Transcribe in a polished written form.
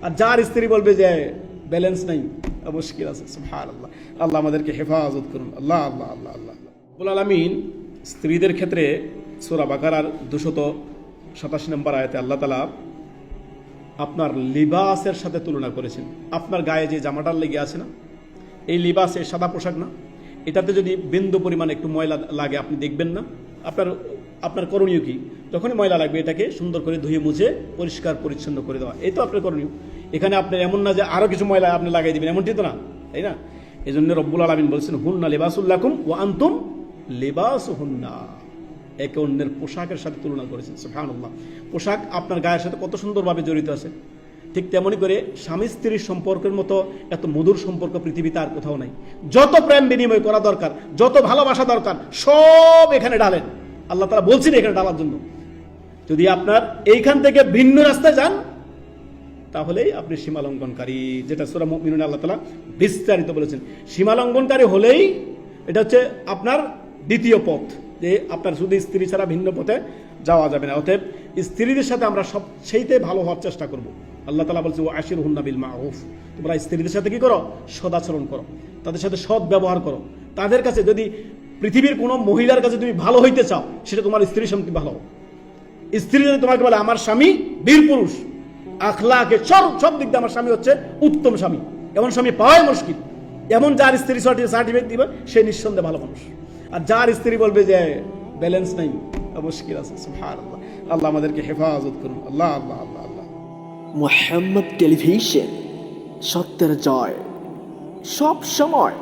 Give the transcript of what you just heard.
আর যার স্ত্রী বলবে যে ব্যালেন্স নাই, মুশকিল আছে, সুবহানাল্লাহ। আল্লাহ আমাদেরকে হেফাজত করুন। আল্লাহ আল্লাহ আল্লাহ আল্লাহ রব্বুল আলামিন স্ত্রীদের ক্ষেত্রে সূরা বাকারার 287 নম্বর আয়াতে আল্লাহ তাআলা আপনার লিবাসের সাথে তুলনা করেছেন। আপনার গায়ে যে জামাটার লেগে আছে না, এই লিবাস, এই সাদা পোশাক না, এটাতে যদি বিন্দু পরিমাণ একটু ময়লা লাগে আপনি দেখবেন না? আপনার করণীয় কি? যখনই ময়লা লাগবে এটাকে সুন্দর করে ধুয়ে মুছে পরিষ্কার পরিচ্ছন্ন করে দেওয়া, এই তো আপনার করণীয়। এখানে আপনার এমন না যে আরো কিছু ময়লা আপনি লাগাই দিবেন, এমনটি তো না, তাই না? এই জন্য রব্বুল আলামিন বলছেন হুন্না লিবাসুল লাকুম ওয়া আনতুম লিবাসুহুন্না, একে অন্যের পোশাকের সাথে তুলনা করেছেন। সুবহানাল্লাহ। পোশাক আপনার গায়ের সাথে কত সুন্দরভাবে জড়িত আছে। ঠিক তেমনি করে স্বামী স্ত্রীর সম্পর্কের মতো এত মধুর সম্পর্ক পৃথিবীতে আর কোথাও নাই। যত প্রেম বিনিময় করা দরকার, যত ভালোবাসা দরকার, সব এখানে ঢালেন। আল্লাহ তাআলা বলছেন এখানে ঢালার জন্য। যদি আপনার এইখান থেকে ভিন্ন রাস্তায় যান তাহলেই আপনি সীমালঙ্ঘনকারী, যেটা সূরা মুমিনুন আল্লাহ তাআলা বিস্তারিত বলেছেন। সীমালঙ্ঘনকারী হলেই এটা হচ্ছে আপনার দ্বিতীয় পথ, যে আপনার শুধু স্ত্রী ছাড়া ভিন্ন পথে যাওয়া যাবে না। অতএব স্ত্রীদের সাথে আমরা সবচেয়ে ভালো হওয়ার চেষ্টা করব। আল্লাহ তাআলা বলছে ওয়া আশিরুহুন্না বিল মারুফ, তোমরা স্ত্রীদের সাথে কি করো? সদাচরণ করো, তাদের সাথে সৎ ব্যবহার করো। তাদের কাছে যদি পৃথিবীর কোনো মহিলার কাছে তুমি ভালো হইতে চাও, সেটা তোমার স্ত্রীর সঙ্গে ভালো। স্ত্রী যদি তোমাকে বলে আমার স্বামী বীর পুরুষ, আখলাকে সব দিক দিয়ে আমার স্বামী হচ্ছে উত্তম স্বামী, এমন স্বামী পাওয়াই মুশকিল। এমন যার স্ত্রী সার্টিফিকেট দিবে সে নিঃসন্দেহে ভালো মানুষ। আর যার স্ত্রী বলবে যে ব্যালেন্স নাই, মুশকিল আছে, সুবহানাল্লাহ। আল্লাহ আমাদেরকে হেফাজত করুন। আল্লাহ আল্লাহ আল্লাহ আল্লাহ। মুহাম্মদ টেলিভিশন, সত্যের জয় সব সময়।